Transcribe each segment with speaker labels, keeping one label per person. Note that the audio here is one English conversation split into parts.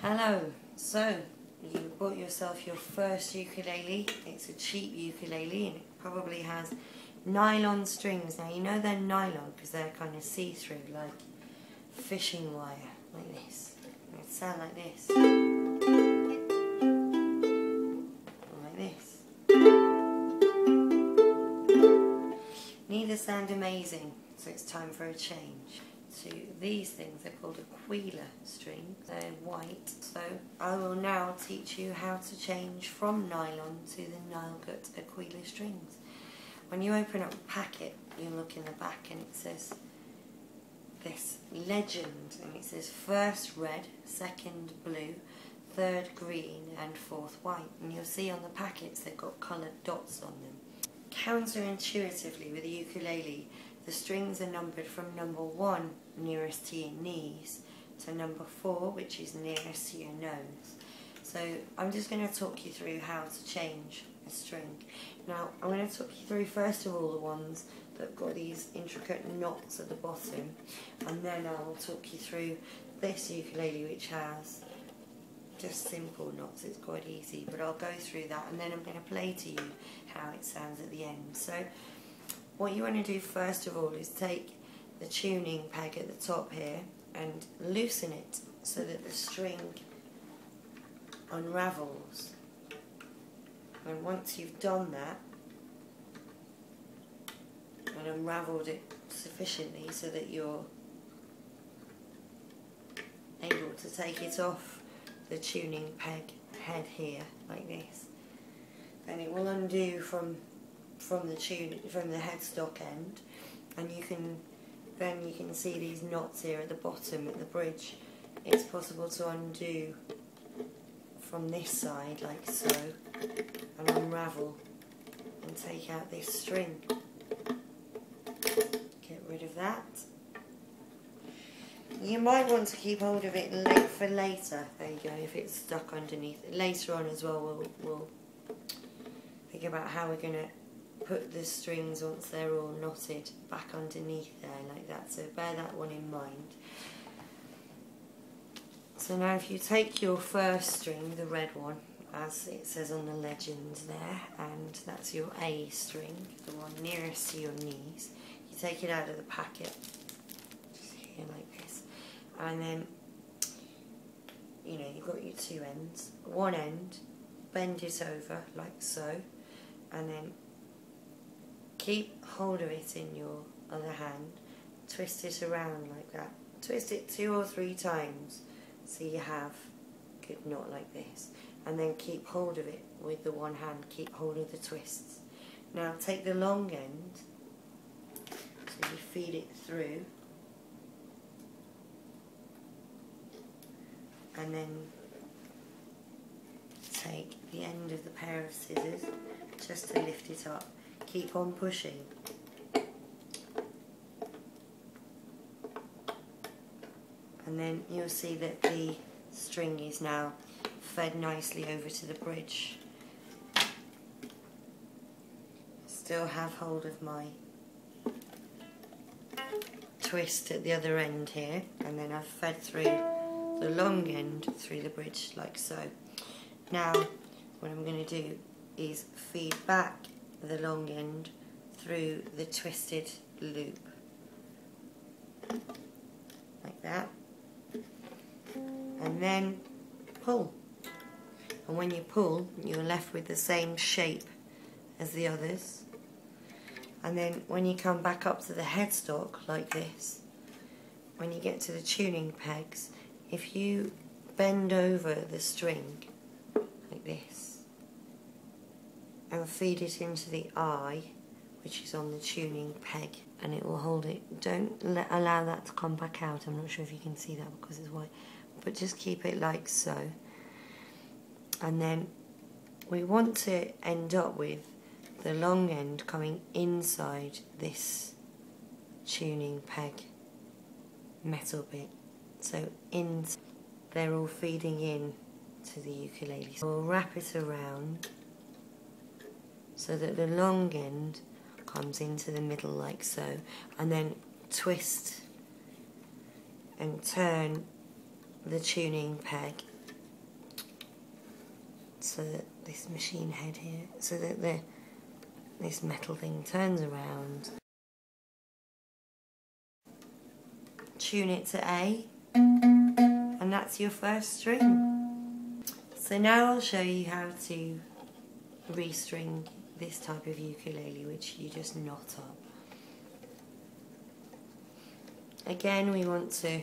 Speaker 1: Hello, so you bought yourself your first ukulele. It's a cheap ukulele and it probably has nylon strings. Now you know they're nylon because they're kind of see-through, like fishing wire, like this. And it sounds like this. Or like this. Neither sound amazing, so it's time for a change. So these things are called aquila strings. They're white. So I will now teach you how to change from nylon to the nylgut aquila strings. When you open up a packet, you look in the back and it says this legend, and it says first red, second blue, third green and fourth white. And you'll see on the packets they've got coloured dots on them. Counterintuitively with the ukulele, the strings are numbered from number 1, nearest to your knees, to number 4, which is nearest to your nose. So I'm just going to talk you through how to change a string. Now I'm going to talk you through first of all the ones that have got these intricate knots at the bottom, and then I will talk you through this ukulele which has just simple knots. It's quite easy, but I'll go through that and then I'm going to play to you how it sounds at the end. So what you want to do first of all is take the tuning peg at the top here and loosen it so that the string unravels. And once you've done that and unravelled it sufficiently so that you're able to take it off the tuning peg head here like this, then it will undo from the headstock end, and you can see these knots here at the bottom at the bridge. It's possible to undo from this side like so and unravel and take out this string. Get rid of that. You might want to keep hold of it for later. There you go, if it's stuck underneath. Later on as well we'll think about how we're going to put the strings, once they're all knotted, back underneath there like that, so bear that one in mind. So now if you take your first string, the red one, as it says on the legend there, and that's your A string, the one nearest to your knees, you take it out of the packet, just here like this, and then you've got your two ends. One end, bend it over like so, and then keep hold of it in your other hand, twist it around like that. Twist it 2 or 3 times so you have a good knot like this, and then keep hold of it with the one hand, keep hold of the twists. Now take the long end, so you feed it through, and then take the end of the pair of scissors just to lift it up. Keep on pushing. And then you'll see that the string is now fed nicely over to the bridge. Still have hold of my twist at the other end here, and then I've fed through the long end through the bridge like so. Now what I'm going to do is feed back the long end through the twisted loop like that, and then pull, and when you pull you're left with the same shape as the others. And then when you come back up to the headstock like this, when you get to the tuning pegs, if you bend over the string like this and feed it into the eye, which is on the tuning peg, and it will hold it. Don't allow that to come back out. I'm not sure if you can see that because it's white, but just keep it like so. And then we want to end up with the long end coming inside this tuning peg metal bit. So they're all feeding in to the ukulele. So we'll wrap it around so that the long end comes into the middle like so, and then twist and turn the tuning peg so that this machine head here, so that this metal thing turns around. Tune it to A, and that's your first string. So now I'll show you how to restring this type of ukulele, which you just knot up. Again, we want to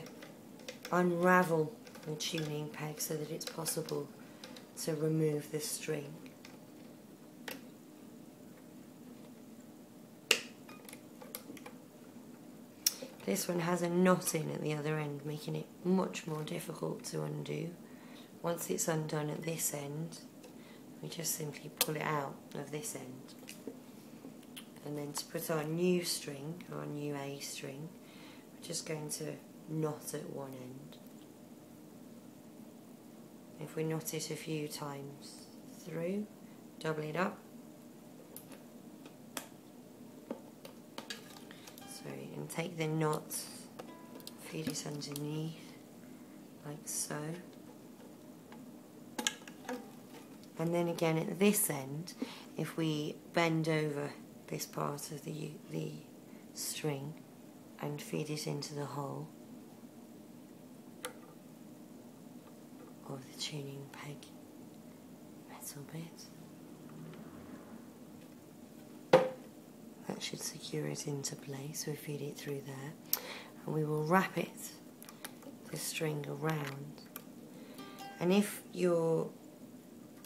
Speaker 1: unravel the tuning peg so that it's possible to remove the string. This one has a knot in at the other end, making it much more difficult to undo. Once it's undone at this end, we just simply pull it out of this end. And then to put our new string, our new A string, we're just going to knot at one end. If we knot it a few times through, double it up. And take the knot, feed it underneath, like so. And then again at this end, if we bend over this part of the string and feed it into the hole of the tuning peg metal bit, that should secure it into place. So we feed it through there, and we will wrap it, the string, around. And if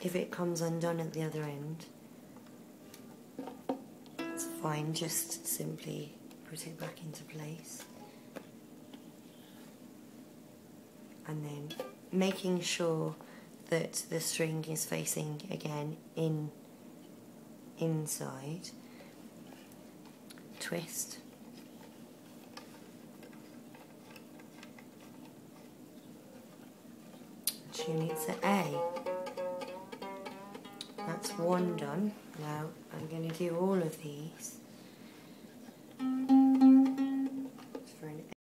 Speaker 1: it comes undone at the other end, it's fine, just simply put it back into place. And then making sure that the string is facing again inside, twist, tune it to A. That's one done. Now I'm going to do all of these for an A.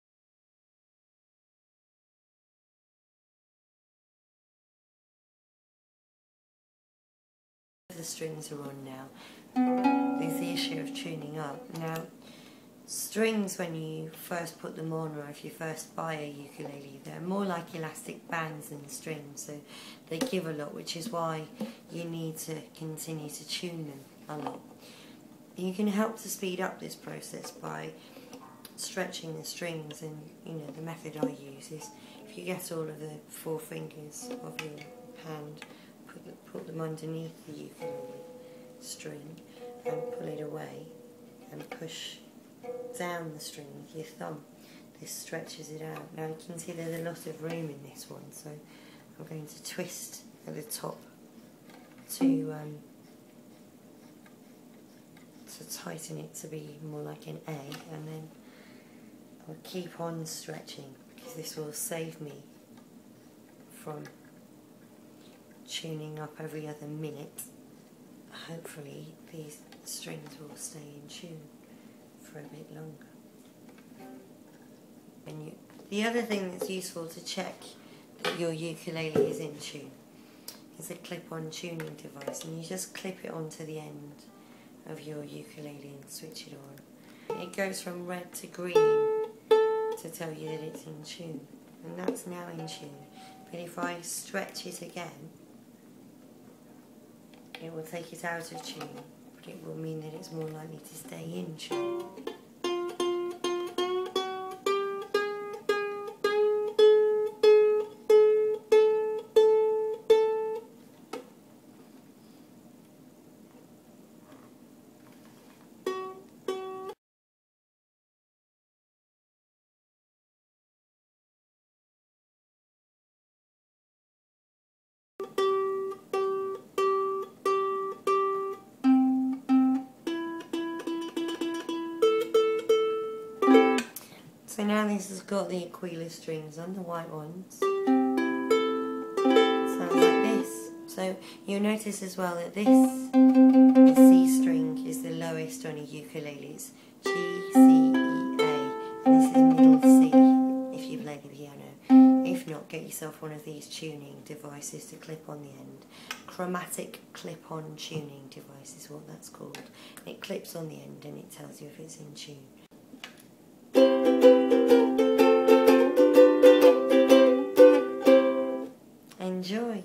Speaker 1: The strings are on now. There's the issue of tuning up. Now, strings, when you first put them on, or if you first buy a ukulele, they're more like elastic bands than strings, so they give a lot, which is why you need to continue to tune them a lot. You can help to speed up this process by stretching the strings, and the method I use is, if you get all of the 4 fingers of your hand, put them underneath the ukulele string and pull it away and push down the string with your thumb. This stretches it out. Now you can see there's a lot of room in this one, so I'm going to twist at the top to tighten it to be more like an A, and then I'll keep on stretching, because this will save me from tuning up every other minute. Hopefully these strings will stay in tune for a bit longer. And the other thing that's useful to check that your ukulele is in tune is a clip-on tuning device, and you just clip it onto the end of your ukulele and switch it on. It goes from red to green to tell you that it's in tune, and that's now in tune. But if I stretch it again, it will take it out of tune, but it will mean that it's more likely to stay in tune. So now this has got the aquila strings on, the white ones. Sounds like this. So you'll notice as well that the C string is the lowest on a ukulele. It's G, C, E, A. And this is middle C if you play the piano. If not, get yourself one of these tuning devices to clip on the end. Chromatic clip-on tuning device is what that's called. It clips on the end and it tells you if it's in tune. Enjoy!